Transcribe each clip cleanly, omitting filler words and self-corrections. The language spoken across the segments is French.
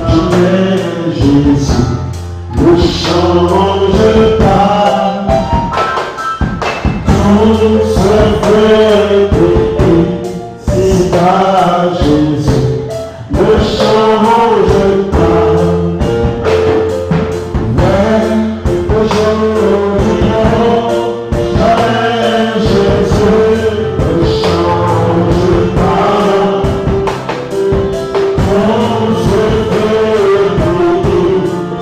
jamais Jésus ne change pas. Tout se fait péter, c'est pas Jésus ne change pas. Mais aujourd'hui, jamais Jésus ne change pas. Tout se fait péter,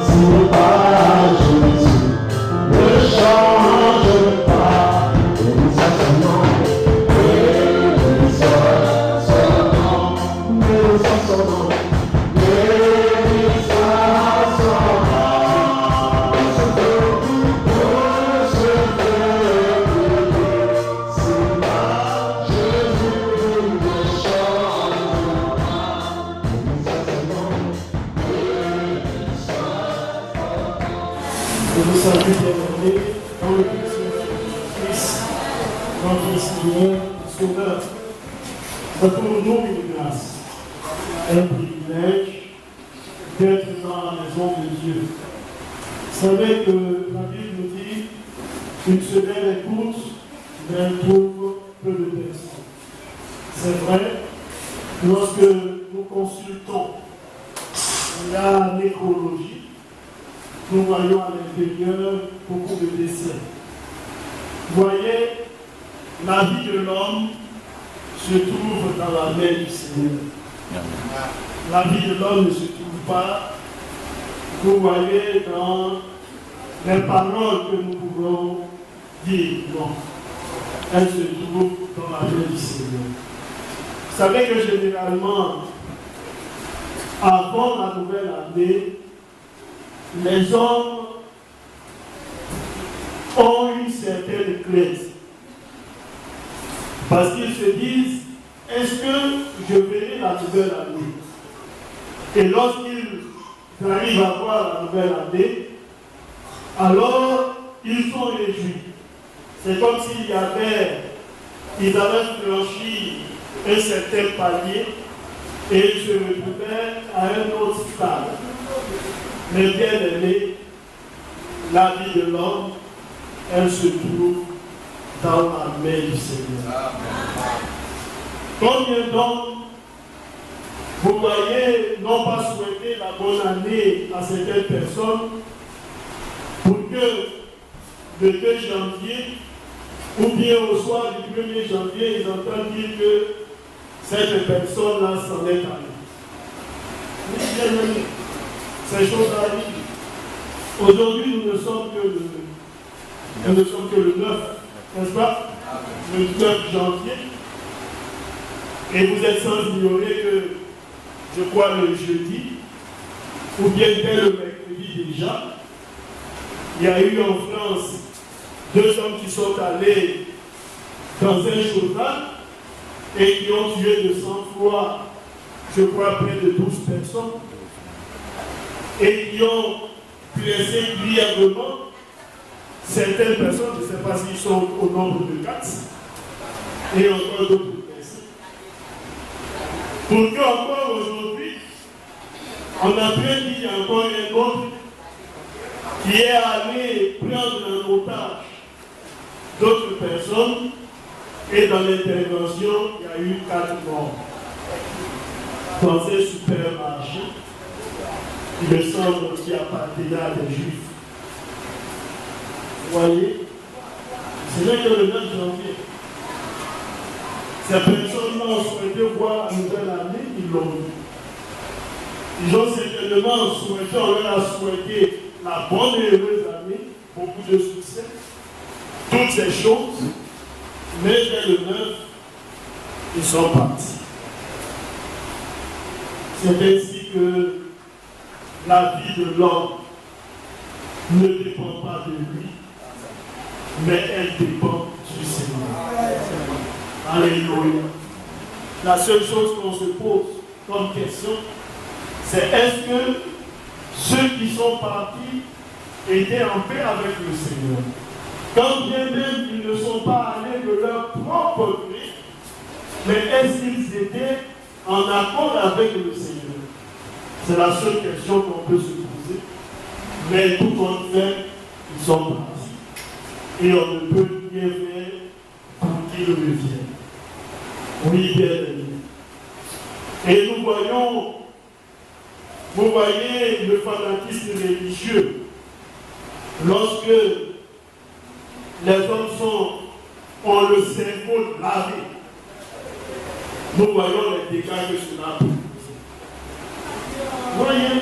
c'est pas Jésus ne change pas. Bénissons son nom, bénissons son nom, bénissons son nom, bénissons son nom. Tout se fait péter, c'est pas Jésus ne change pas. Bénissons son nom, bénissons son nom. Je vous salue, bien-aimés, dans le puissant Christ, notre Seigneur, Sauveur. C'est pour nous une grâce, un privilège d'être dans la maison de Dieu. Vous savez que la Bible nous dit qu'une semaine est courte, mais elle trouve peu de personnes. C'est vrai, lorsque nous consultons la nécrologie, nous voyons à l'intérieur beaucoup de décès. Vous voyez, la vie de l'homme se trouve dans la main du Seigneur. La vie de l'homme ne se trouve pas, vous voyez, dans les paroles que nous pouvons dire. Non. Elle se trouve dans la main du Seigneur. Vous savez que généralement, avant la nouvelle année, les hommes ont une certaine crainte. Parce qu'ils se disent, est-ce que je verrai la nouvelle année? Et lorsqu'ils arrivent à voir la nouvelle année, alors ils sont réjouis. C'est comme s'ils avaient franchi un certain palier et ils se retrouvaient à un autre stade. Mais bien aimé, la vie de l'homme, elle se trouve dans la main du Seigneur. Combien d'hommes, vous voyez, n'ont pas souhaité la bonne année à certaines personnes pour que le 2 janvier ou bien au soir du 1er janvier, ils entendent dire que cette personne-là s'en est allée. Oui, bien aimé. Ces choses arrivent. Aujourd'hui, nous ne sommes que le 9, n'est-ce pas? Le 9 janvier. Et vous êtes sans ignorer que, je crois, le jeudi, ou bien dès le mercredi déjà, il y a eu en France 2 hommes qui sont allés dans un journal et qui ont tué de sang-froid, je crois, près de 12 personnes. Et qui ont blessé grièvement certaines personnes, je ne sais pas s'ils sont au nombre de 4, et encore d'autres blessés. Pour qu'encore aujourd'hui, on a bien dit, il y a encore un autre qui est allé prendre en otage d'autres personnes, et dans l'intervention, il y a eu 4 morts dans un supermarché. Il me semble qu'il appartenait à des Juifs. Vous voyez, ce n'est que le 9 janvier. Ces personnes ont souhaité voir la nouvelle année, ils l'ont vu. Ils ont certainement souhaité, on leur a souhaité la bonne et heureuse année, beaucoup de succès, toutes ces choses, mais dès le 9, ils sont partis. C'est ainsi que la vie de l'homme ne dépend pas de lui, mais elle dépend du Seigneur. Alléluia. La seule chose qu'on se pose comme question, c'est est-ce que ceux qui sont partis étaient en paix avec le Seigneur? Quand bien même ils ne sont pas allés de leur propre gré, mais est-ce qu'ils étaient en accord avec le Seigneur? C'est la seule question qu'on peut se poser. Mais tout compte fait, ils sont partis. Et on ne peut rien faire pour qu'ils reviennent. Oui, bien aimé. Et nous voyons, vous voyez le fanatisme religieux. Lorsque les hommes ont le cerveau lavé, nous voyons les dégâts que cela peut causer. Voyez,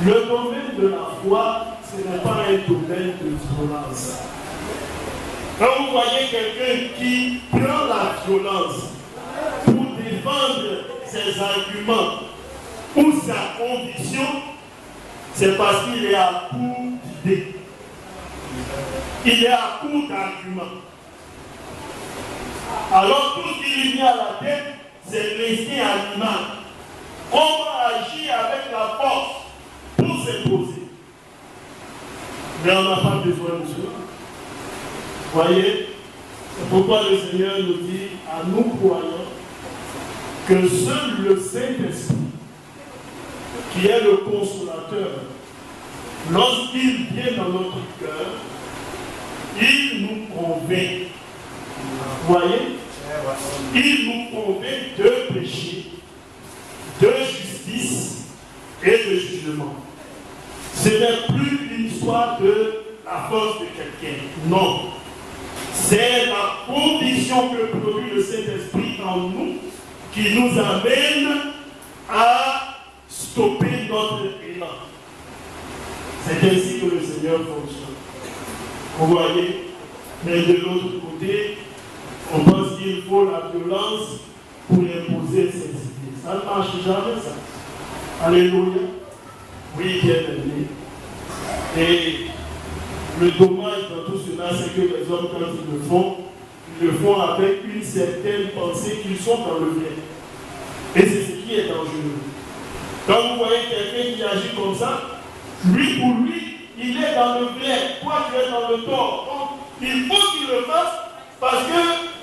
le domaine de la foi, ce n'est pas un domaine de violence. Quand vous voyez quelqu'un qui prend la violence pour défendre ses arguments ou sa conviction, c'est parce qu'il est à court d'idées. Il est à court d'arguments. Alors tout ce qui lui vient à la tête, c'est l'instinct animal. Comment agir avec la force pour s'imposer. Mais on n'a pas besoin de cela. Voyez, c'est pourquoi le Seigneur nous dit à nous croyants que seul le Saint-Esprit, qui est le consolateur, lorsqu'il vient dans notre cœur, il nous convainc. Voyez, il nous convainc de péché, de justice et de jugement. Ce n'est plus une histoire de la force de quelqu'un. Non. C'est la conviction que produit le Saint-Esprit en nous qui nous amène à stopper notre élan. C'est ainsi que le Seigneur fonctionne. Vous voyez, mais de l'autre côté, on pense qu'il faut la violence pour imposer ses idées. Ça ne marche jamais, ça. Alléluia. Oui, bien aimé. Et le dommage dans tout cela, c'est que les hommes, quand ils le font avec une certaine pensée qu'ils sont dans le bien. Et c'est ce qui est dangereux. Quand vous voyez quelqu'un qui agit comme ça, lui, pour lui, il est dans le bien. Toi, tu es dans le tort. Donc, il faut qu'il le fasse parce que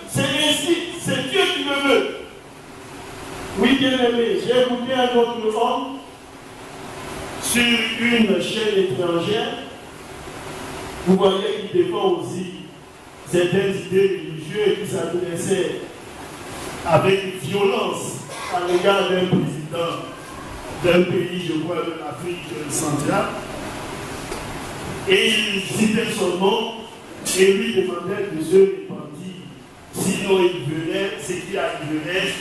c'est ainsi. C'est Dieu qui le veut. Oui, bien aimé, j'ai écouté un autre homme sur une chaîne étrangère. Vous voyez qu'il défend aussi certaines idées religieuses qui s'adressaient avec violence à l'égard d'un président d'un pays, je crois, de l'Afrique centrale. Et il citait son nom et lui demandait de se repentir. Sinon, il venait, ce qui arriverait,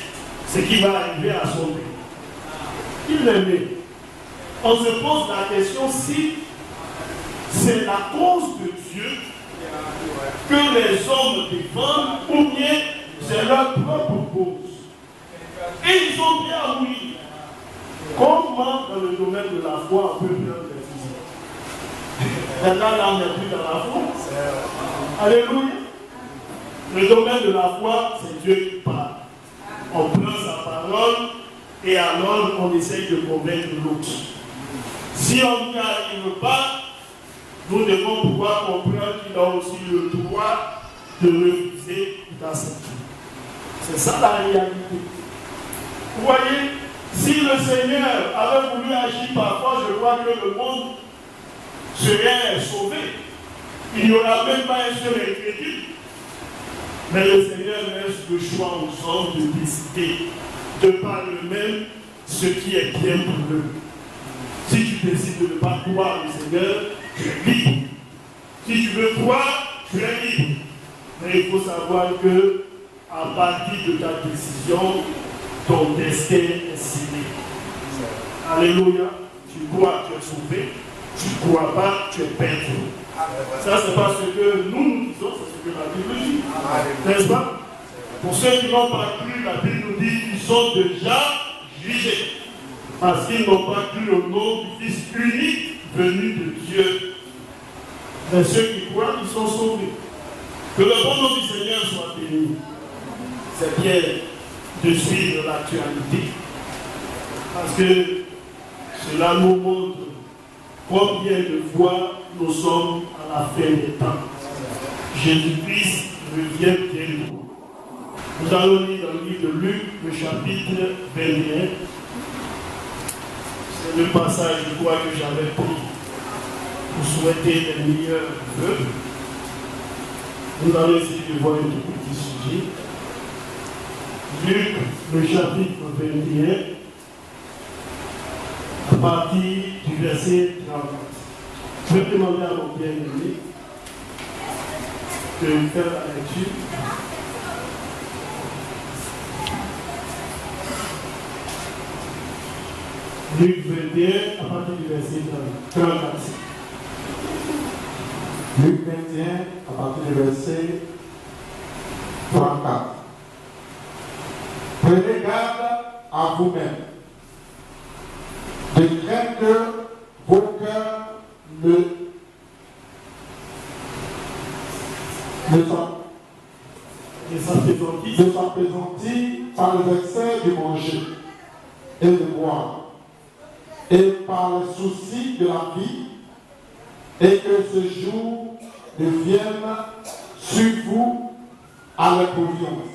ce qui va arriver à son pays. Il l'aimait. On se pose la question si c'est la cause de Dieu que les hommes défendent ou bien c'est leur propre cause. Et ils ont bien à mourir. Comment dans le domaine de la foi on peut prendre des décisions? Maintenant, là, on n'est plus dans la foi. Alléluia. Le domaine de la foi, c'est Dieu qui parle. On prend sa parole et alors on essaye de convaincre l'autre. Si on n'y arrive pas, nous devons pouvoir comprendre qu'il a aussi le droit de refuser d'accepter. C'est ça la réalité. Vous voyez, si le Seigneur avait voulu agir parfois, je crois que le monde serait sauvé. Il n'y aura même pas un seul incrédule. Mais le Seigneur laisse le choix aux hommes de décider de par eux-mêmes ce qui est bien pour eux. Si tu décides de ne pas croire le Seigneur, tu es libre. Si tu veux croire, tu es libre. Mais il faut savoir que à partir de ta décision, ton destin est scellé. Alléluia. Tu crois, tu es sauvé. Tu ne crois pas, tu es perdu. Ça, c'est pas ce que nous disons, c'est ce que la Bible dit. N'est-ce pas? Pour ceux qui n'ont pas cru, la Bible nous dit qu'ils sont déjà jugés. Parce qu'ils n'ont pas cru au nom du Fils unique venu de Dieu. Mais ceux qui croient, ils sont sauvés. Que le bon nom du Seigneur soit béni. C'est bien de suivre l'actualité. Parce que cela nous montre combien de fois nous sommes à la fin des temps. Jésus-Christ revient bientôt. Nous allons lire dans le livre de Luc, le chapitre 21. C'est le passage, je crois, que j'avais pris pour souhaiter les meilleurs vœux. Nous allons essayer de voir un petit sujet. Luc, le chapitre 21, à partir du verset 30. Je vais demander à mon bien-aimé de faire la lecture. Luc 21, à partir du verset 34. Luc 21, à partir du verset 34. Prenez garde à vous-même, de craindre que vos cœurs ne s'appesantissent par les excès de manger et de boire, et par le souci de la vie, et que ce jour devienne sur vous à l'improviste.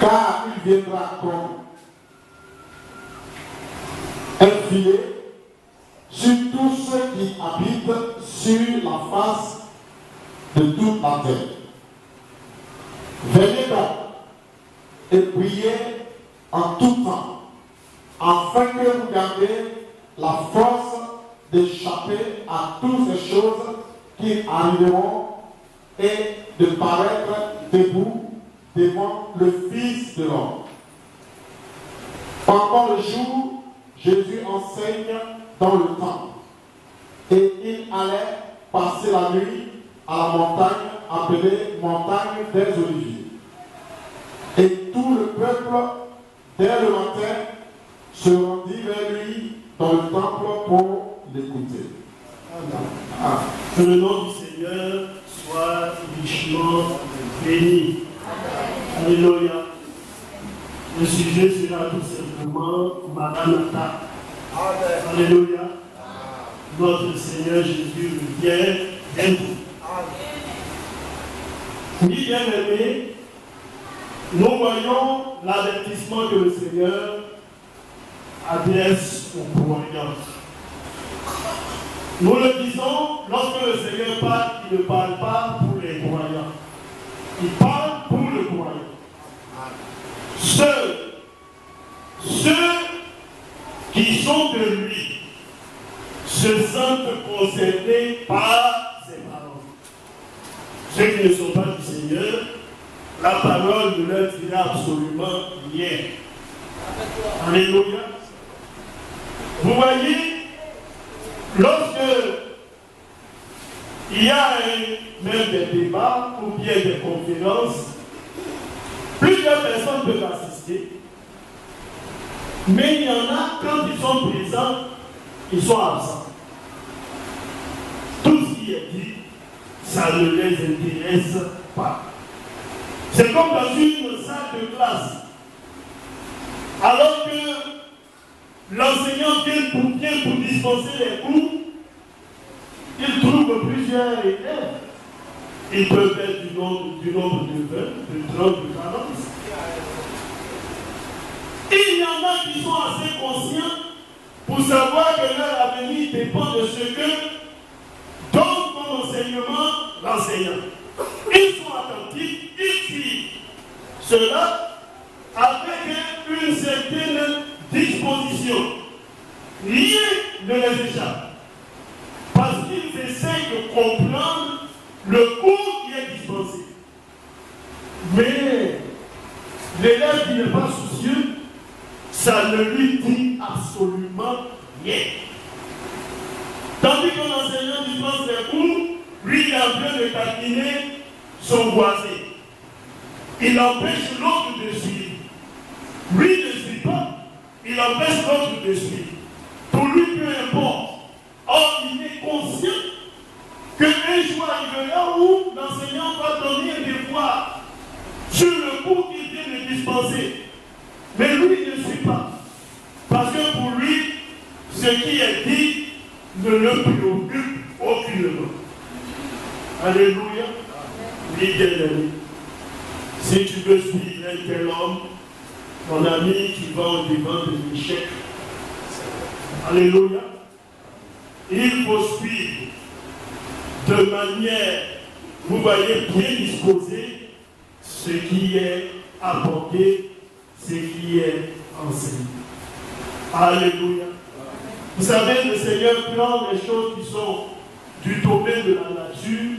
Car il viendra comme un filet sur tous ceux qui habitent sur la face de toute la terre. Veillez donc et priez en tout temps, afin que vous gardiez la force d'échapper à toutes ces choses qui arriveront et de paraître debout devant le Fils de l'homme. Pendant le jour, Jésus enseigne dans le temple, et il allait passer la nuit à la montagne appelée montagne des Oliviers. Et tout le peuple, dès le matin, se rendit vers lui dans le temple pour l'écouter. Amen. Que le nom du Seigneur soit richement béni. Alléluia. Le sujet sera tout simplement Maranatha. Alléluia. Notre Seigneur Jésus vient bientôt. Oui, bien-aimés, nous voyons l'avertissement que le Seigneur adresse aux croyants. Nous le disons, lorsque le Seigneur parle, il ne parle pas pour les croyants. Il parle pour le croyant. Ceux qui sont de lui se sentent concernés par ses paroles. Ceux qui ne sont pas du Seigneur, la parole ne leur dira absolument rien. Alléluia. Vous voyez, lorsque il y a même des débats ou bien des conférences, plusieurs personnes peuvent assister, mais il y en a, quand ils sont présents, ils sont absents. Tout ce qui est dit, ça ne les intéresse pas. C'est comme dans une salle de classe. Alors que l'enseignant vient pour dispenser les cours, il trouve plusieurs élèves. Ils peuvent être du nombre de 20, de 30, de 40. Il y en a qui sont assez conscients pour savoir que leur avenir dépend de ce que donne comme enseignement l'enseignant. Ils sont attentifs, ils suivent cela avec une certaine disposition. Rien ne les échappe. Parce qu'ils essayent de comprendre le cours qui est dispensé. Mais l'élève qui n'est pas soucieux, ça ne lui dit absolument rien. Tandis que l'enseignant dispense les cours, lui il est en train de taquiner son voisin. Il empêche l'autre de suivre. Lui ne suit pas, il empêche l'autre de suivre. Pour lui, peu importe. Or, il est conscient qu'un jour arrivera où l'enseignant va donner un devoir sur le cours qu'il vient de dispenser. Mais lui ne suit pas. Parce que pour lui, ce qui est dit ne le préoccupe aucunement. Alléluia. Oui, bien-aimé. Si tu veux suivre un tel homme, mon ami qui va au devant de l'échec. Alléluia. Il faut suivre de manière, vous voyez, bien disposé ce qui est apporté, ce qui est enseigné. Alléluia. Vous savez, le Seigneur prend les choses qui sont du domaine de la nature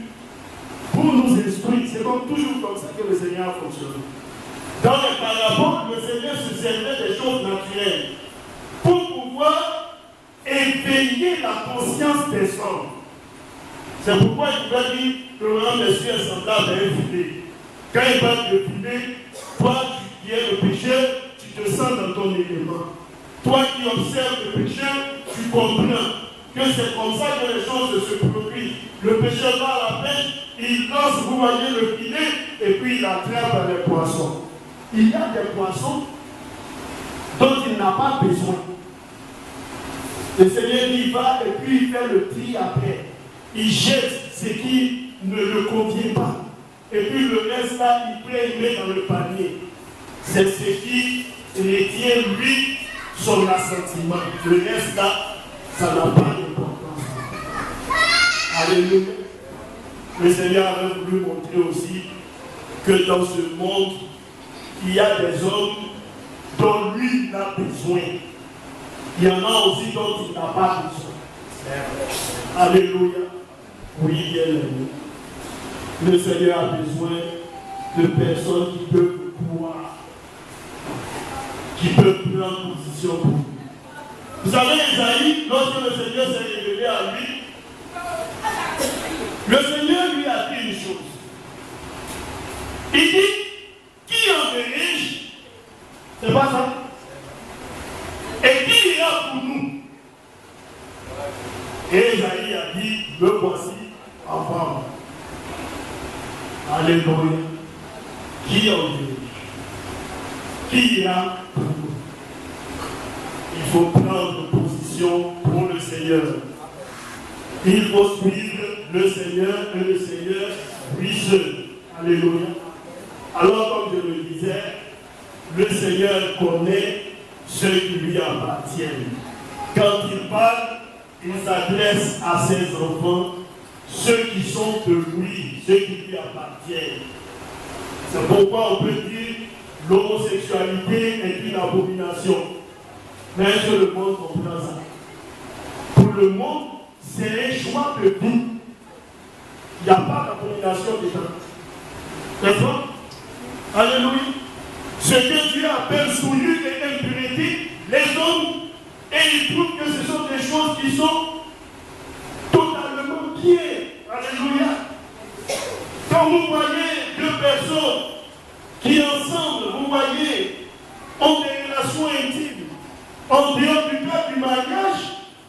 pour nous instruire. C'est toujours comme ça que le Seigneur fonctionne. Dans les paraboles, le Seigneur se servait des choses naturelles pour pouvoir éveiller la conscience des hommes. C'est pourquoi il va dire que le grand monsieur est semblable à un filet. Quand il parle de filet, toi qui es le pécheur, tu te sens dans ton élément. Toi qui observes le pécheur, tu comprends que c'est comme ça que les choses se produisent. Le pécheur va à la pêche, il lance, vous voyez, le filet, et puis il attrape les poissons. Il y a des poissons dont il n'a pas besoin. Le Seigneur y va et puis il fait le tri après. Il jette ce qui ne le convient pas. Et puis le reste là, il met dans le panier. C'est ce qui retient lui son assentiment. Le reste là, ça n'a pas d'importance. Alléluia. Le Seigneur avait voulu montrer aussi que dans ce monde, il y a des hommes dont lui il a besoin. Il y en a aussi dont il n'a pas besoin. Alléluia. Oui, bien aimé. Le Seigneur a besoin de personnes qui peuvent croire, qui peuvent prendre position pour lui. Vous savez, Isaïe, lorsque le Seigneur s'est révélé à lui, le Seigneur lui a dit une chose. Il dit, qui enverrai-je? C'est pas ça? Et qui ira pour nous? Et Isaïe a dit, le voici, envoie-moi. Alléluia. Qui enverrai-je? Qui ira pour nous? Il faut prendre position pour le Seigneur. Il faut suivre le Seigneur et le Seigneur lui seul. Alléluia. Alors, comme je le disais, le Seigneur connaît ceux qui lui appartiennent. Quand il parle, il s'adresse à ses enfants, ceux qui sont de lui, ceux qui lui appartiennent. C'est pourquoi on peut dire l'homosexualité est une abomination. Mais est-ce que le monde comprend ça? Pour le monde, c'est un choix de vie. Il n'y a pas d'abomination dedans. N'est-ce pas? Alléluia. Ce que Dieu appelle souillure et impureté, les hommes, et ils trouvent que ce sont des choses qui sont totalement pieds. Alléluia. Quand vous voyez deux personnes qui ensemble, vous voyez, ont des relations intimes, en dehors du cadre du mariage,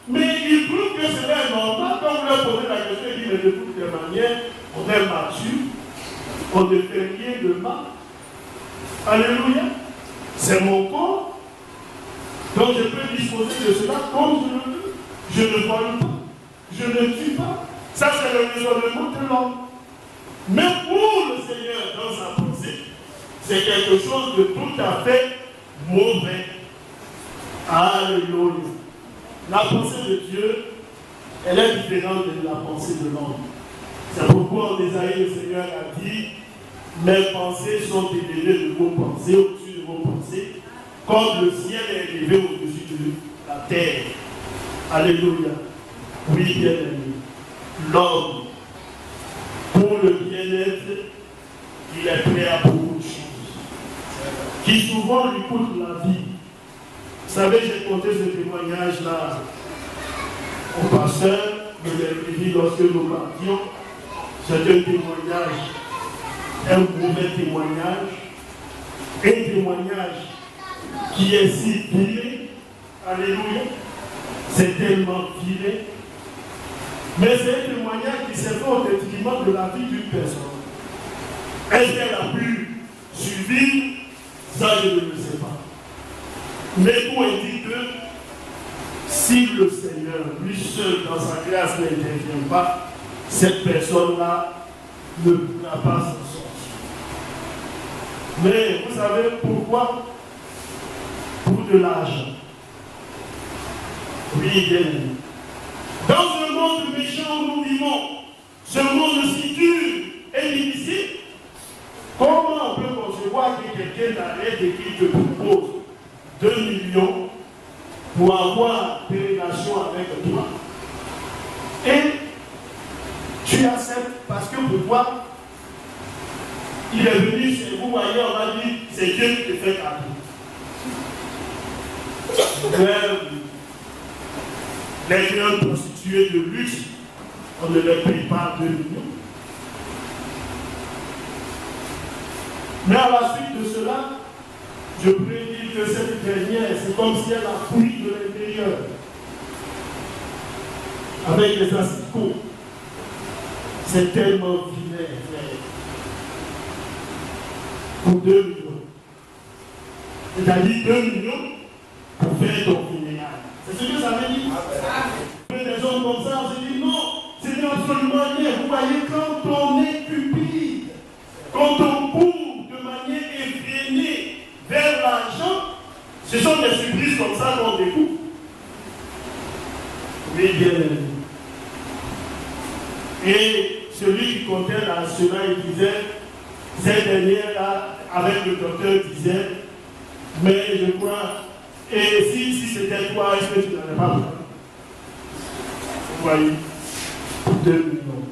mais ils trouvent que c'est normal. Quand vous leur posez la question, ils disent, mais de toutes les manières, on est mature, on ne fait rien de mal. Alléluia. C'est mon corps. Donc je peux disposer de cela comme je le veux. Je ne vole pas. Je ne tue pas. Ça, c'est le raisonnement de l'homme. Mais pour le Seigneur, dans sa pensée, c'est quelque chose de tout à fait mauvais. Alléluia. La pensée de Dieu, elle est différente de la pensée de l'homme. C'est pourquoi en Isaïe, le Seigneur a dit, mes pensées sont élevées de vos pensées, au-dessus de vos pensées, comme le ciel est élevé au-dessus de la terre. Alléluia. Oui, bien aimé. L'homme, pour le bien-être, il est prêt à beaucoup de choses, qui souvent lui coûtent la vie. Vous savez, j'ai compté ce témoignage-là au pasteur de l'église lorsque nous partions. C'est un témoignage, un mauvais témoignage, un témoignage qui est si filé. Alléluia. C'est tellement filé. Mais c'est un témoignage qui s'est fait au détriment de la vie d'une personne. Est-ce qu'elle a pu survivre? Ça, je ne le sais pas. Mais pour dire que si le Seigneur, lui seul, dans sa grâce, n'intervient pas, cette personne-là ne pourra pas s'en sortir. Mais vous savez pourquoi? de l'argent. Oui, bien aimé. Dans ce monde méchant où nous vivons, ce monde si dur et difficile, comment on peut concevoir que quelqu'un t'arrête et qu'il te propose 2 millions pour avoir des relations avec toi? Et tu acceptes parce que pour toi, il est venu, vous voyez, on va dire, c'est Dieu qui te fait cadeau. Les grandes prostituées de luxe, on ne les paye pas 2 millions. Mais à la suite de cela, je pourrais dire que cette dernière, c'est comme si elle a fouillé de l'intérieur. Avec les asticots. C'est tellement vilain, frère. Pour 2 millions. C'est-à-dire 2 millions pour faire ton funérail. C'est ce que ça veut dire. Des hommes comme ça, on se dit non, c'est absolument rien. Vous voyez, quand on est cupide, quand on court de manière effrénée vers l'argent, ce sont des surprises comme ça qu'on découvre. Oui, bien aimé. Et celui qui comptait là, cela, il disait, cette dernière-là, avec le docteur, disait, mais je crois, et si c'était toi, est-ce que tu n'avais pas besoin? Vous voyez, 2 millions.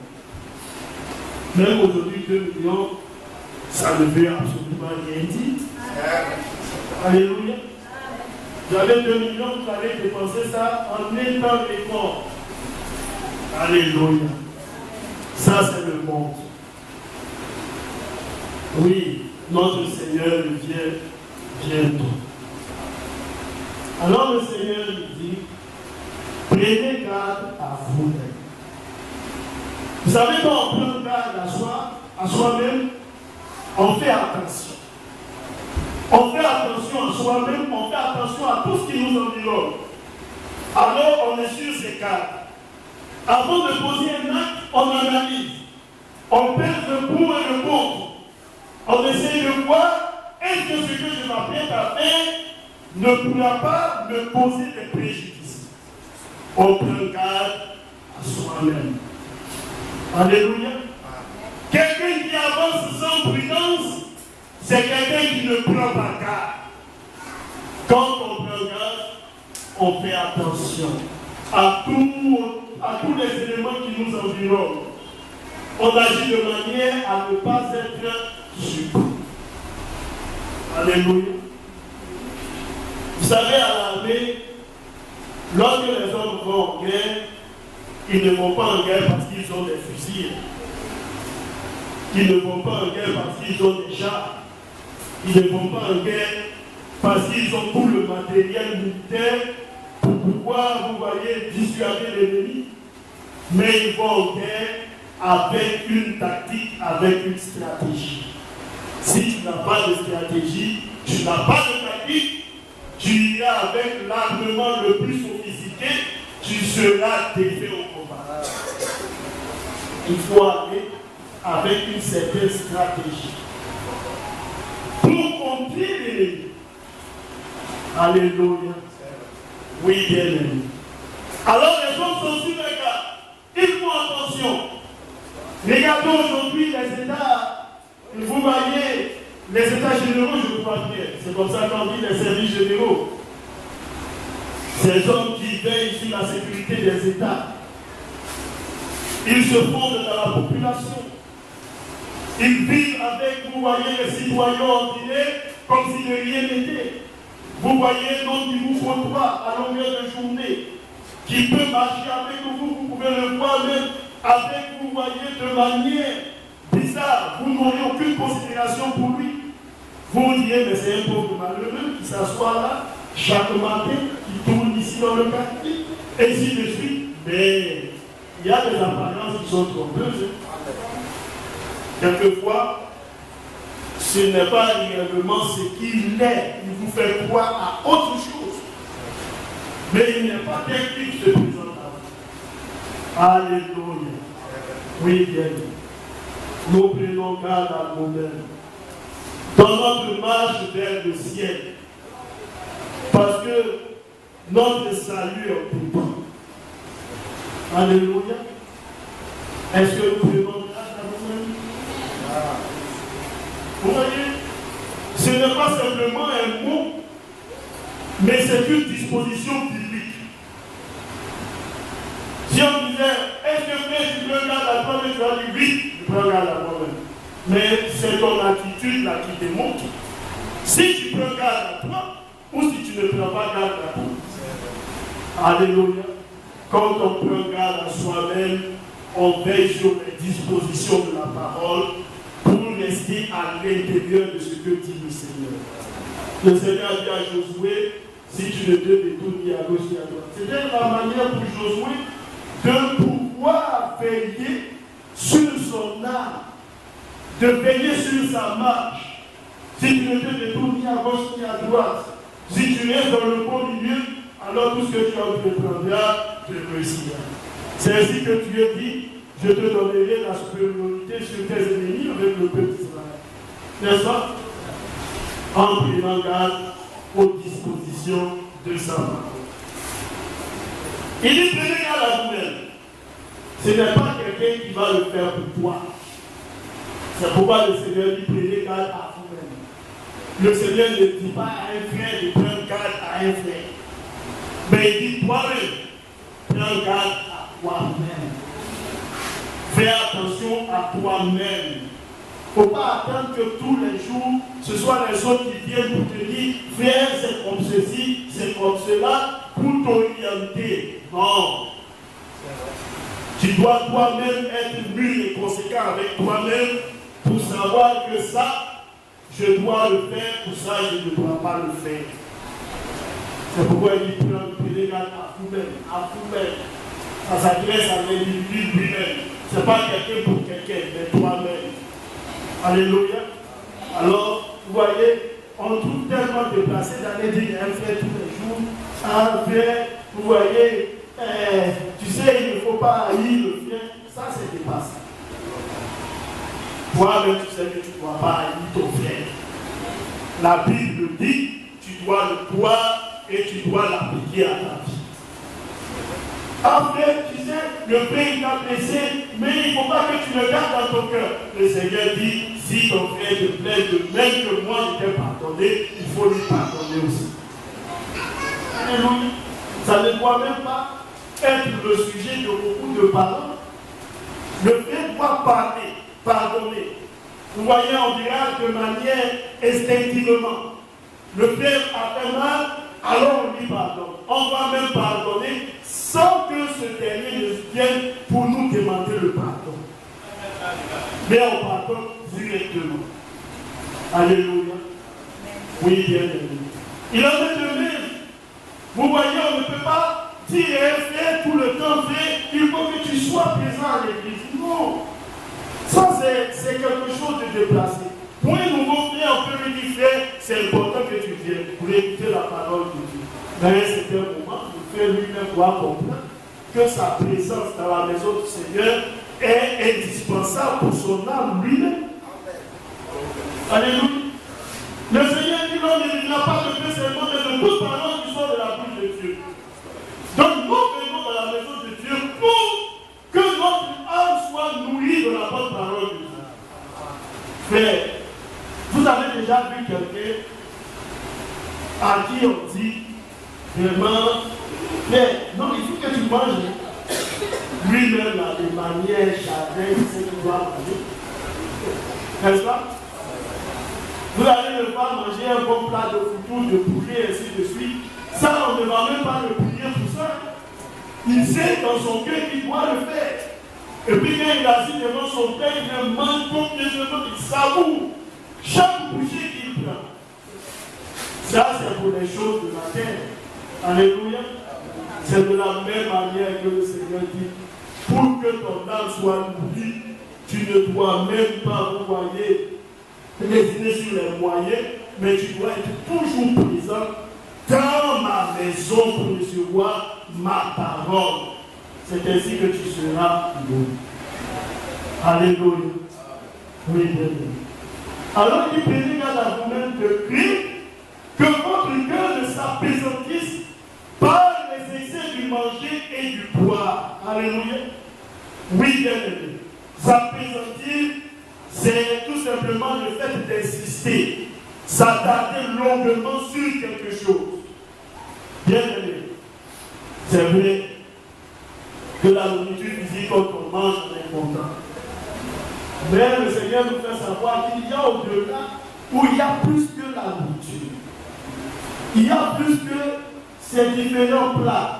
Même aujourd'hui, 2 millions, ça ne veut absolument rien dire. Alléluia. J'avais 2 millions, vous allez dépenser ça en étant effort. Alléluia. Ça, c'est le monde. Oui, notre Seigneur vient bientôt. Alors le Seigneur lui dit, prenez garde à vous-même. Vous savez, quand on prend garde à soi-même, on fait attention. On fait attention à soi-même, on fait attention à tout ce qui nous environne. Alors on est sur ses gardes. Avant de poser un acte, on analyse. On pèse le pour et le contre. On essaie de voir, est-ce que ce que je m'apprête à faire ne pourra pas me causer des préjudices? On prend garde à soi-même. Alléluia. Quelqu'un qui avance sans prudence, c'est quelqu'un qui ne prend pas garde. Quand on prend garde, on fait attention à tous les éléments qui nous environnent. On agit de manière à ne pas être surpris. Alléluia. Vous savez, à l'armée, lorsque les hommes vont en guerre, ils ne vont pas en guerre parce qu'ils ont des fusils. Ils ne vont pas en guerre parce qu'ils ont des chars. Ils ne vont pas en guerre parce qu'ils ont tout le matériel militaire pour pouvoir, vous voyez, dissuader l'ennemi. Mais ils vont en guerre avec une tactique, avec une stratégie. Si tu n'as pas de stratégie, tu n'as pas de tactique, tu iras avec l'armement le plus sophistiqué, tu seras défait au combat. Il faut aller avec une certaine stratégie pour contrer l'ennemi. Alléluia. Oui, bien aimé. Alors les hommes sont sur le garde. Ils font attention. Regardez aujourd'hui les États, vous voyez, les États généraux, je crois bien. C'est comme ça qu'on dit les services généraux. Ces hommes qui veillent sur la sécurité des États. Ils se fondent dans la population. Ils vivent avec, vous voyez, les citoyens ordinaires comme si de rien n'était. Vous voyez l'homme qui vous côtoie à longueur de journée, qui peut marcher avec vous, vous pouvez le voir même avec, vous voyez, de manière bizarre. Vous n'aurez aucune considération pour lui. Vous vous direz, mais c'est un pauvre malheureux qui s'assoit là, chaque matin, qui tourne ici dans le quartier, et ainsi de suite. Mais il y a des apparences qui sont trompeuses. Quelquefois, ce n'est pas réellement ce qu'il est. Il vous fait croire à autre chose. Mais il n'est pas tel qu'il se présente à vous. Alléluia. Oui, bien. Nous prenons garde à nous-mêmes. Dans notre marche vers le ciel. Parce que notre salut est important. Alléluia. Est-ce que nous prenons grâce à nous-mêmes? Vous voyez, ce n'est pas simplement un mot, mais c'est une disposition biblique. Si on disait, est-ce que frère, tu prends garde à toi-même? Tu vas dire oui, je prends garde à moi-même. Mais c'est ton attitude là qui te montre. Si tu prends garde à toi, ou si tu ne prends pas garde à toi. Alléluia. Quand on prend garde à soi-même, on veille sur les dispositions de la parole pour rester à l'intérieur de ce que dit le Seigneur. Le Seigneur dit à Josué, si tu ne te détournes ni à gauche ni à droite. C'était la manière pour Josué de pouvoir veiller sur son âme, de veiller sur sa marche. Si tu ne te détournes ni à gauche ni à droite, si tu restes dans le bon milieu, alors tout ce que tu entreprendras, tu réussiras. C'est ainsi que tu es dit, je te donnerai la supériorité sur tes ennemis avec le peuple d'Israël. N'est-ce pas? En prenant garde aux dispositions de sa parole. Il dit, prenez garde à vous-même. Ce n'est pas quelqu'un qui va le faire pour toi. C'est pourquoi le Seigneur dit, prenez garde à vous-même. Le Seigneur ne dit pas à un frère de prendre garde à un frère. Mais il dit toi-même, prends garde à toi-même. Fais attention à toi-même. Il ne faut pas attendre que tous les jours, ce soit les autres qui viennent pour te dire, frère, c'est comme ceci, c'est comme cela, pour t'orienter. Non. Tu dois toi-même être mûr et conséquent avec toi-même pour savoir que ça, je dois le faire, pour ça, je ne dois pas le faire. C'est pourquoi il dit, prenez garde à vous-même, à vous-même. Ça s'adresse à l'individu lui-même. Ce n'est pas quelqu'un pour quelqu'un, mais toi-même. Alléluia. Alors, vous voyez, on trouve tellement déplacé d'aller dire un frère tous les jours, un frère, vous voyez, tu sais, il ne faut pas haïr le frère. Ça, c'est dépassé. Toi-même, tu sais que tu ne dois pas haïr ton frère. La Bible dit, tu dois le croire et tu dois l'appliquer à ta vie. Après, tu sais, le frère t'a blessé, mais il ne faut pas que tu le gardes dans ton cœur. Le Seigneur dit, si ton frère te plaît de même que moi je t'ai pardonné, il faut lui pardonner aussi. Alléluia. Ça ne doit même pas être le sujet de beaucoup de paroles. Le frère doit parler, pardonner. Vous voyez, on dira de manière instinctivement. Le frère a fait mal, alors on lui pardonne. On va même pardonner sans que ce dernier ne vienne pour nous demander le pardon. Mais on pardonne directement. Alléluia. Oui, bien aimé. Il en est de même. Vous voyez, on ne peut pas dire frère tout le temps, frère, il faut que tu sois présent à l'église. Non. Ça, c'est quelque chose de déplacé. Pour un nouveau frère, on peut lui dire, frère, c'est important que tu viennes pour écouter la parole de Dieu. Dans un certain moment, le frère lui-même doit comprendre que sa présence dans la maison du Seigneur est indispensable pour son âme lui-même. Alléluia. Le Seigneur dit non, il n'a pas de paix seulement, mais de toutes paroles qui sont de la bouche de Dieu. Donc nous venons dans la maison de Dieu pour que notre âme soit nourrie de la bonne parole de Dieu. Frère, vous avez déjà vu quelqu'un à qui on dit vraiment, mais non, il faut que tu manges. Lui-même a des manières chagrin, il sait qu'il doit manger. N'est-ce pas? Vous allez le voir manger un bon plat de foutou, de poulet, ainsi de suite. Ça, on ne va même pas le prier pour ça. Il sait dans son cœur qu'il doit le faire. Et puis quand il assis devant son père, il le mange complètement, il savoure chaque bouchée qu'il prend. Ça, c'est pour les choses de la terre. Alléluia. C'est de la même manière que le Seigneur dit, pour que ton âme soit nourrie, tu ne dois même pas, vous voyez, lésiner sur les moyens, mais tu dois être toujours présent dans ma maison pour recevoir ma parole. C'est ainsi que tu seras nourri. Alléluia. Oui, bien. Alors il prenez garde à vous-même de Christ, que votre cœur ne s'appesantisse Alléluia. Oui, bien aimé. S'appesantir, c'est tout simplement le fait d'insister, s'attarder longuement sur quelque chose. Bien aimé, c'est vrai que la nourriture physique, quand on mange, on est content. Mais le Seigneur nous fait savoir qu'il y a au-delà où il y a plus que la nourriture. Il y a plus que ces différents plats.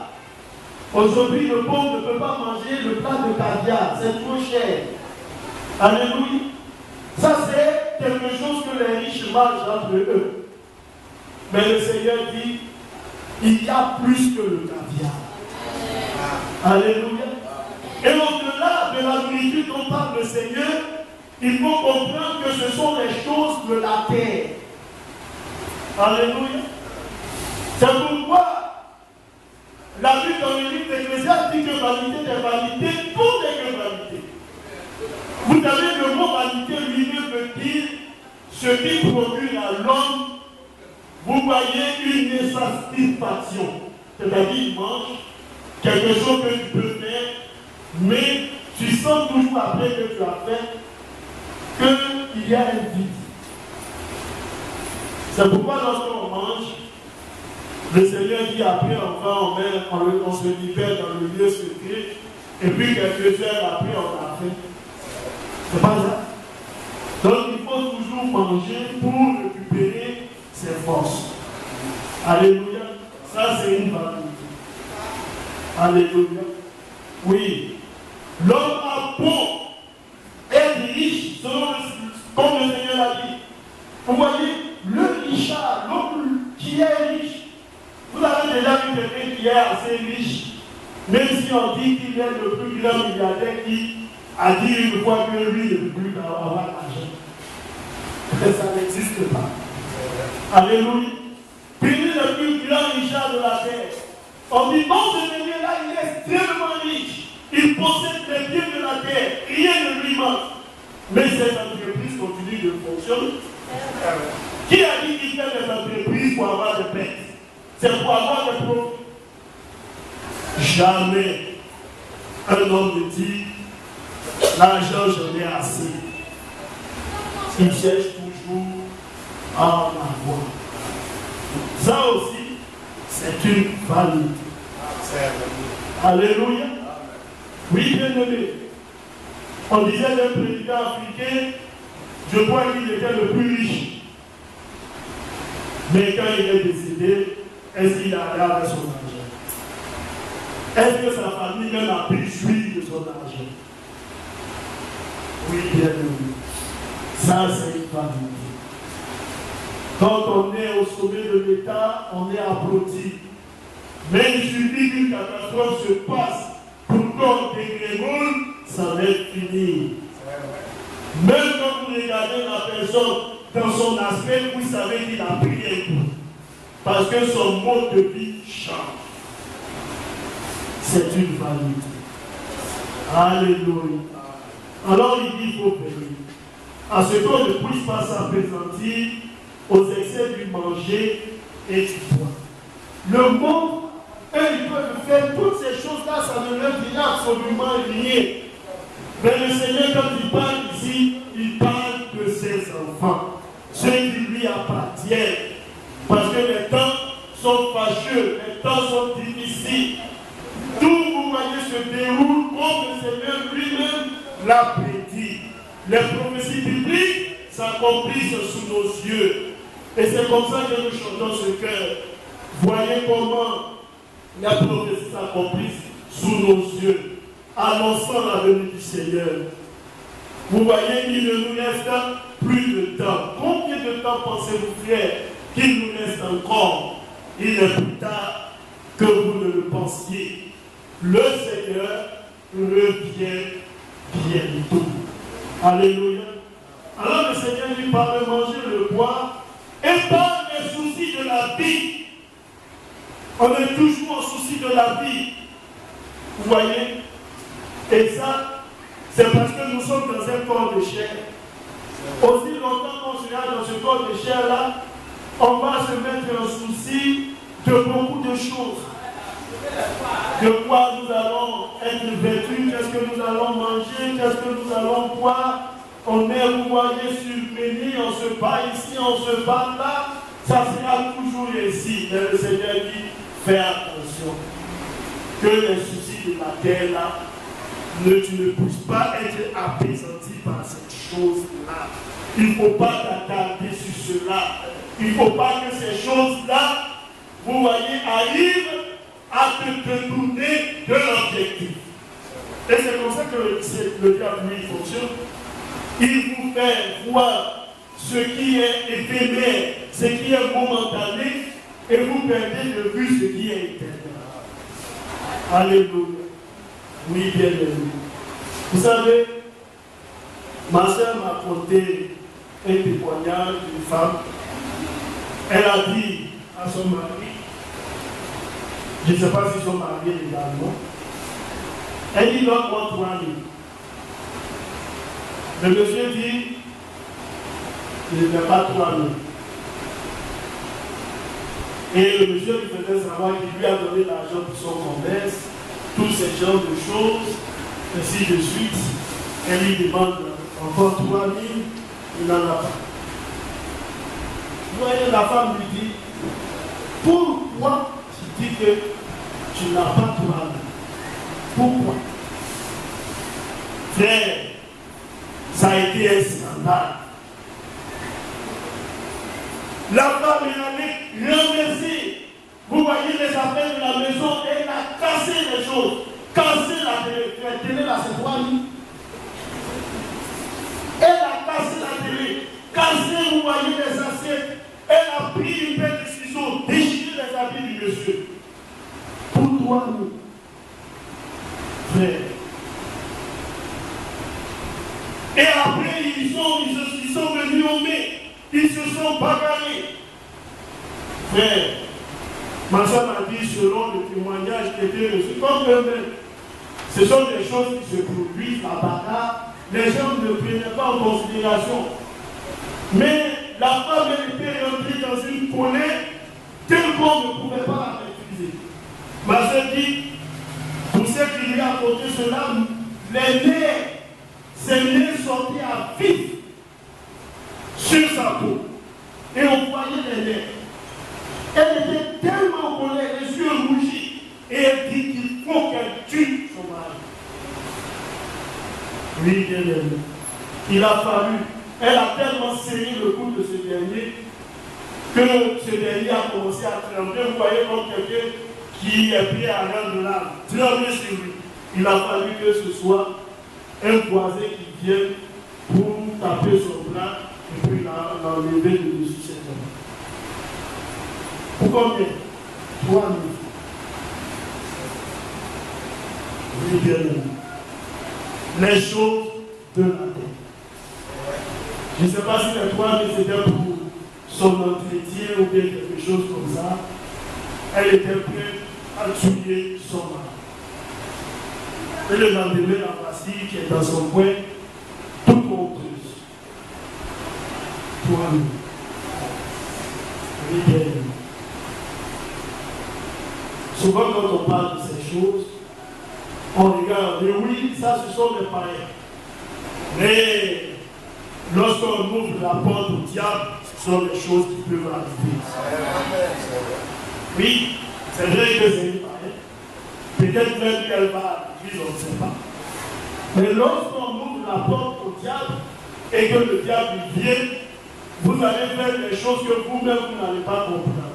Aujourd'hui, le pauvre ne peut pas manger le plat de caviar, c'est trop cher. Alléluia. Ça, c'est quelque chose que les riches mangent entre eux. Mais le Seigneur dit, il y a plus que le caviar. Alléluia. Et au-delà de la nourriture dont parle le Seigneur, il faut comprendre que ce sont les choses de la terre. Alléluia. C'est pourquoi la Bible dans le livre d'Ecclésiaste dit que vanité des vanités, tout n'est que vanité. Vous savez, le mot vanité lui-même veut dire ce qui procure à l'homme, vous voyez, une insatisfaction. C'est-à-dire, il mange quelque chose que tu peux faire, mais tu sens toujours après que tu as fait qu'il y a un vide. C'est pourquoi lorsqu'on mange, le Seigneur dit après on se libère dans le lieu secret, et puis quelques heures après on a fait. C'est pas ça. Donc il faut toujours manger pour récupérer ses forces. Alléluia. Ça c'est une vanité. Alléluia. Oui. L'homme a bon être riche, comme le Seigneur l'a dit. Vous voyez, le richard, l'homme qui est riche, vous avez déjà vu quelqu'un qui est assez riche, même si on dit qu'il est le plus grand milliardaire qui a dit une fois que lui ne peut plus avoir l'argent. Ça n'existe pas. Alléluia. Puis lui le plus grand richard de la terre. On dit, bon, ce Seigneur-là, il est extrêmement riche. Il possède les biens de la terre. Rien ne lui manque. Mais cette entreprise continue de fonctionner. Qui a dit qu'il fait des entreprises pour avoir des pertes? C'est pour avoir des profits. Jamais un homme ne dit l'argent, j'en ai assez. Il cherche toujours à en avoir. Ça aussi, c'est une vanité. Alléluia. Oui, bien aimé. On disait d'un président africain, je crois qu'il était le plus riche. Mais quand il est décédé, est-ce qu'il a gardé son argent? Est-ce que sa famille même a pu jouir de son argent? Oui, bien aimé. Ça, c'est une vanité. Quand on est au sommet de l'État, on est applaudi. Mais il suffit qu'une catastrophe se passe pour qu'on dégrémole, ça va être fini. Même quand vous regardez la personne dans son aspect, vous savez qu'il a pris un coup. Parce que son mode de vie change. C'est une vanité. Alléluia. Alors il dit, il faut veiller à ce qu'on ne puisse pas s'appesantir aux excès du manger et du boire. Le monde, eux, ils peuvent faire toutes ces choses-là, ça ne leur dit absolument rien. Mais le Seigneur, quand il parle ici, il parle de ses enfants, ceux qui lui appartiennent. Parce que les temps sont fâcheux, les temps sont difficiles. Tout, vous voyez, se déroule comme le Seigneur lui-même l'a prédit. Les prophéties bibliques s'accomplissent sous nos yeux. Et c'est comme ça que nous chantons ce cœur. Voyez comment les prophéties s'accomplissent sous nos yeux, annonçant la venue du Seigneur. Vous voyez, il ne nous reste plus de temps. Combien de temps pensez-vous, frère, qu'il nous reste encore? Il est plus tard que vous ne le pensiez. Le Seigneur revient bientôt. Alléluia. Alors le Seigneur lui parle de manger, le boire et par les soucis de la vie. On est toujours au souci de la vie. Vous voyez? Et ça, c'est parce que nous sommes dans un corps de chair. Aussi longtemps qu'on sera dans ce corps de chair-là, on va se mettre en souci de beaucoup de choses. De quoi nous allons être vêtus, qu'est-ce que nous allons manger, qu'est-ce que nous allons boire. On est, vous voyez, sur le menu, on se bat ici, on se bat là. Ça sera toujours ainsi. Mais le Seigneur dit, fais attention. Que les soucis de la terre là, tu ne puisses pas être apaisanti par cette chose-là. Il ne faut pas t'attarder sur cela. Il ne faut pas que ces choses-là, vous voyez, arrivent à te détourner de l'objectif. Et c'est comme ça que le diable lui fonctionne. Il vous fait voir ce qui est éphémère, ce qui est momentané, et vous perdez de vue ce qui est éternel. Alléluia. Oui, bien aimé. Vous savez, ma soeur m'a conté un témoignage d'une femme. Elle a dit à son mari, je ne sais pas s'ils sont mariés également, elle dit donne-moi 3 000. Le monsieur dit, je n'ai pas 3 000. Et le monsieur qui faisait savoir qu'il lui a donné l'argent pour son commerce, tous ces genres de choses, ainsi de suite. Elle lui demande encore 3 000, il n'en a pas. Vous voyez, la femme lui dit, pourquoi tu dis que tu n'as pas 3 000? Pourquoi? Frère, ça a été un scandale. La femme est allée renverser. Vous voyez les affaires de la maison, elle a cassé les choses. Cassé la télé. La télé là, c'est 3 000. Elle a cassé la télé. Cassé, vous voyez les assiettes. Elle a pris une paire de ciseaux, déchiré les habits du monsieur. Pour 3 000. Frère. Et après, ils sont venus au mai. Ils se sont bagarrés. Frère, ma soeur m'a dit, selon le témoignage qui était reçu, comme eux-mêmes, ce sont des choses qui se produisent, la bagarre. Les gens ne prenaient pas en considération. Mais la femme était rentrée dans une colère telle qu'on ne pouvait pas la maîtriser. Ma soeur dit, pour ceux qui lui a apporté cela, les nerfs, ses nerfs sortaient à vif sur sa peau. Et on voyait les nerfs. Elle était tellement en colère, les yeux rougis. Et elle dit qu'il faut qu'elle tue son mari. Oui, bien aimé. Il a fallu. Elle a tellement serré le cou de ce dernier que ce dernier a commencé à trembler. Vous voyez comme quelqu'un qui est prêt à rendre l'âme. Trembler sur lui. Il a fallu que ce soit un voisin qui vienne pour taper son bras et puis l'enlever de dessus cet homme. Pour combien? 3 000. Oui, bien aimé. Les choses de la terre. Je ne sais pas si les 3 000 c'était pour son entretien ou bien quelque chose comme ça. Elle était prête à tuer son mari. Et le lendemain, la voici qui est dans son coin, toute honteuse. 3 000. Oui, bien aimé. Souvent, quand on parle de ces choses, on regarde, mais oui, ça, ce sont les païens. Mais lorsqu'on ouvre la porte au diable, ce sont des choses qui peuvent arriver. Oui, c'est vrai que c'est une païenne. Peut-être même qu'elle va à l'église, on ne sait pas. Mais lorsqu'on ouvre la porte au diable et que le diable vient, vous allez faire des choses que vous-même, vous n'allez pas comprendre.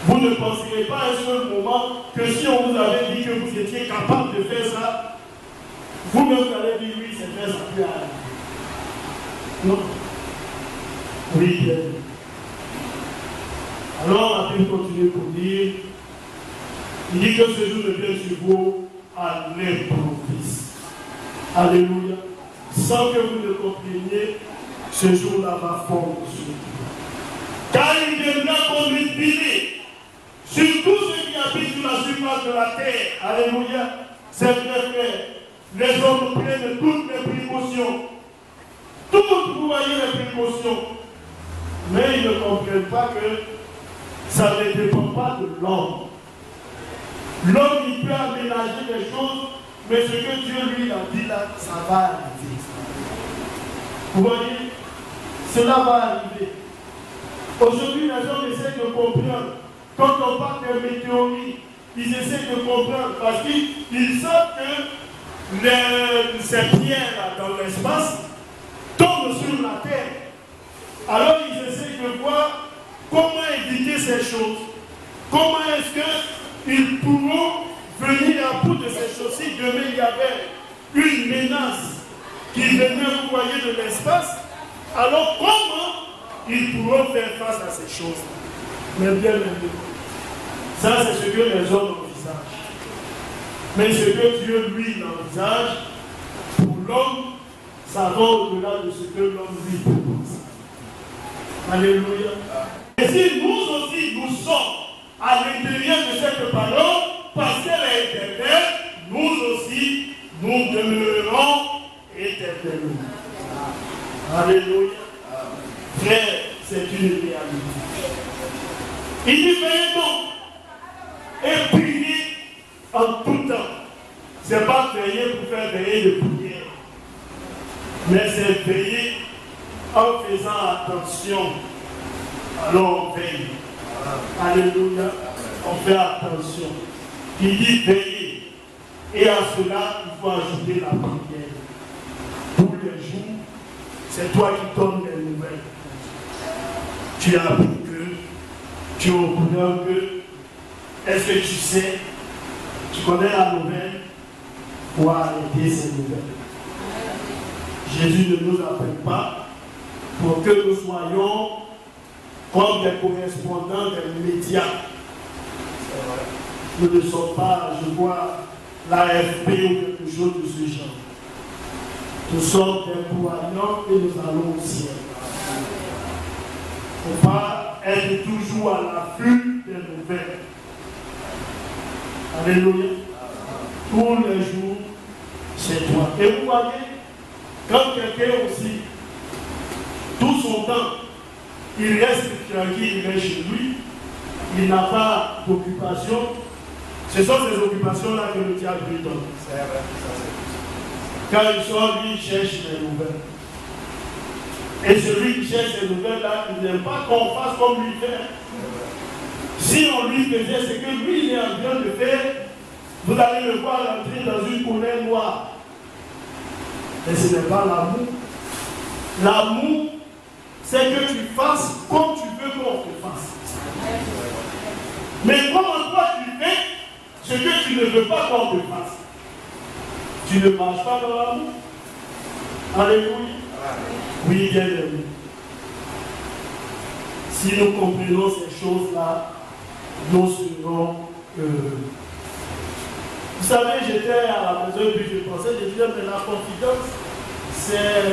Vous ne penserez pas à un seul moment que si on vous avait dit que vous étiez capable de faire ça, vous-même vous allez dire oui, c'est vrai, ça peut arriver. Non. Oui, bien. Alors, la Bible continue pour dire, il dit que ce jour ne vient sur vous à l'improviste. Alléluia. Sans que vous ne compreniez, ce jour-là va fondre sur vous. Car il viendra comme une pilée sur tous ceux qui habitent sur la surface de la terre. Alléluia. C'est vrai, frère. Les hommes prennent toutes les précautions. Toutes, vous voyez les précautions. Mais ils ne comprennent pas que ça ne dépend pas de l'homme. L'homme, il peut aménager les choses, mais ce que Dieu lui a dit là, ça va arriver. Vous voyez, cela va arriver. Aujourd'hui, les gens essaient de comprendre. Quand on parle des météorites, ils essaient de comprendre parce qu'ils savent que ces pierres dans l'espace tombent sur la terre. Alors ils essaient de voir comment éviter ces choses. Comment est-ce qu'ils pourront venir à bout de ces choses. Si demain il y avait une menace qui venait, vous voyez, de l'espace, alors comment ils pourront faire face à ces choses? Mais bien aimé, ça c'est ce que les hommes envisagent. Mais ce que Dieu lui envisage, pour l'homme, ça va au-delà de ce que l'homme lui propose. Alléluia. Et si nous aussi nous sommes à l'intérieur de cette parole, parce qu'elle est éternelle, nous aussi, nous demeurerons éternellement. Alléluia. Frère, c'est une réalité. Il dit veillez donc et priez en tout temps. Ce n'est pas veiller pour faire veiller de prière, mais c'est veiller en faisant attention. Alors on veille. Alléluia. On fait attention. Il dit veiller. Et à cela, il faut ajouter la prière. Tous les jours, c'est toi qui donnes les nouvelles. Tu as appris que, tu es au courant que, est-ce que tu sais, tu connais la nouvelle, pour arrêter ces nouvelles. Jésus ne nous appelle pas pour que nous soyons comme des correspondants des médias. Nous ne sommes pas, je vois, l'AFP ou quelque chose de ce genre. Nous sommes des croyants et nous allons au ciel. Il ne faut pas être toujours à l'affût des nouvelles. Alléluia. Tous les jours, c'est toi. Et vous voyez, quand quelqu'un aussi, tout son temps, il reste tranquille, il reste chez lui, il n'a pas d'occupation. Ce sont ces occupations-là que le diable lui donne. Quand il sort, lui, il cherche les nouvelles. Et celui qui cherche ces nouvelles-là, il n'aime pas qu'on fasse comme lui fait. Si on lui faisait ce que lui, il est en train de faire, vous allez le voir entrer dans une colère noire. Mais ce n'est pas l'amour. L'amour, c'est que tu fasses comme tu veux qu'on te fasse. Mais comment toi tu fais ce que tu ne veux pas qu'on te fasse? Tu ne marches pas dans l'amour. Alléluia. Oui, bien aimé. Si nous comprenons ces choses-là, nous serons heureux. Vous savez, j'étais à la maison et puis je pensais, je disais, mais la confidence, c'est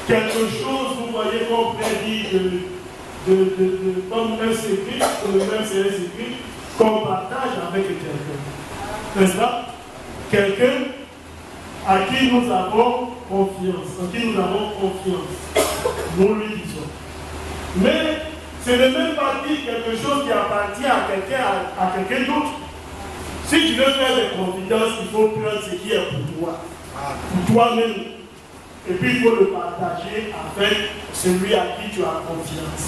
quelque chose, vous voyez, qu'on prédit comme un secret, même c'est un secret, qu'on partage avec quelqu'un. N'est-ce pas? Quelqu'un à qui nous avons confiance, nous lui disons. Mais ce n'est même pas dire quelque chose qui appartient à quelqu'un d'autre. Si tu veux faire des confidences, il faut prendre ce qui est pour toi, pour toi-même. Et puis il faut le partager avec celui à qui tu as confiance.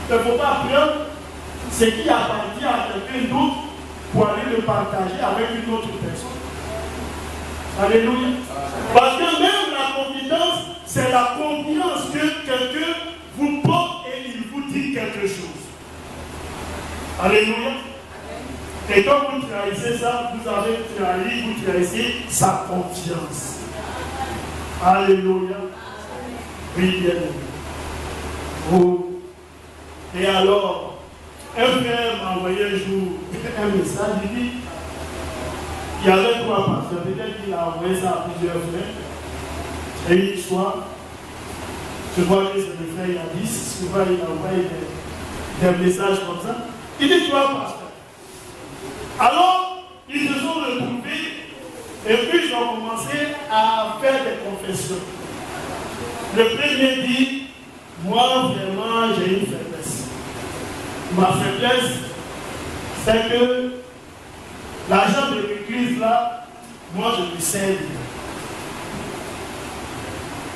Il ne faut pas prendre ce qui appartient à quelqu'un d'autre pour aller le partager avec une autre personne. Alléluia. Parce que même la confidence, c'est la confiance que quelqu'un vous porte et il vous dit quelque chose. Alléluia. Et quand vous trahissez ça, vous avez trahi, vous trahissez sa confiance. Alléluia. Oui, bien. Oh. Et alors, un frère m'a envoyé un jour un message, il dit, il y avait 3 pasteurs, peut-être qu'il a envoyé ça à plusieurs frères. Et une soir, je vois que c'est le frère, il a 10, souvent il a envoyé des messages comme ça. Il dit 3 pasteurs. Alors, ils se sont retrouvés et puis ils ont commencé à faire des confessions. Le premier dit, moi vraiment j'ai une faiblesse. Ma faiblesse, c'est que L'argent de l'église là, moi je me sers.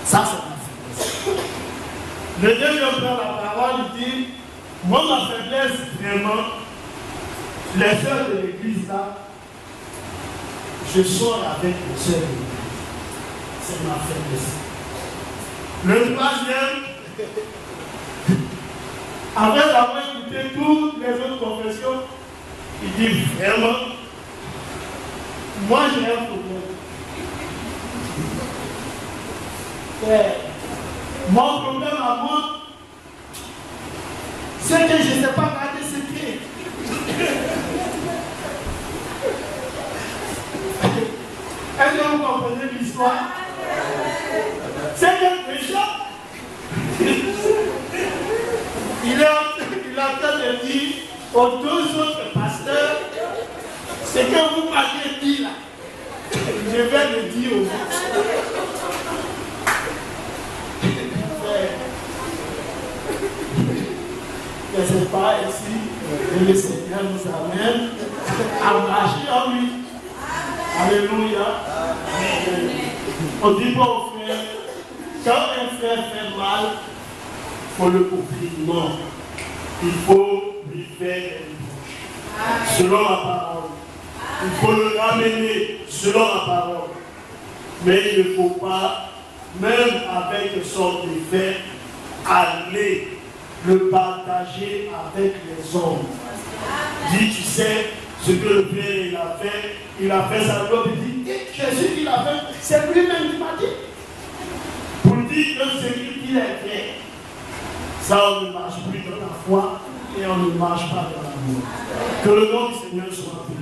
Ça c'est ma faiblesse. Le deuxième prend la parole, il dit, moi ma faiblesse vraiment, les sœurs de l'église là, je sors avec les sœurs de l'église. C'est ma faiblesse. Le troisième, après avoir écouté toutes les autres confessions, il dit vraiment, moi j'ai un problème. Mon problème à moi, c'est que je ne sais pas garder ses pieds. Est-ce que vous comprenez l'histoire? C'est que déjà, il est en train de dire aux deux autres pasteurs, ce que vous m'avez dit là, je vais le dire aux autres. Mais c'est pas ici que le Seigneur nous amène à marcher en lui. Alléluia. On dit pas au frère, quand un frère fait mal, il faut le couvrir. Non. Il faut lui faire des bouches. Selon la parole. Il faut le ramener selon la parole. Mais il ne faut pas, même avec son défait, aller le partager avec les hommes. Dis, tu sais ce que le Père il a fait sa gloire. Il dit, Jésus qui l'a fait, c'est lui-même qui m'a dit. Pour dire que ce qu'il est fait, ça on ne marche plus dans la foi et on ne marche pas dans l'amour. Que le nom du Seigneur soit béni.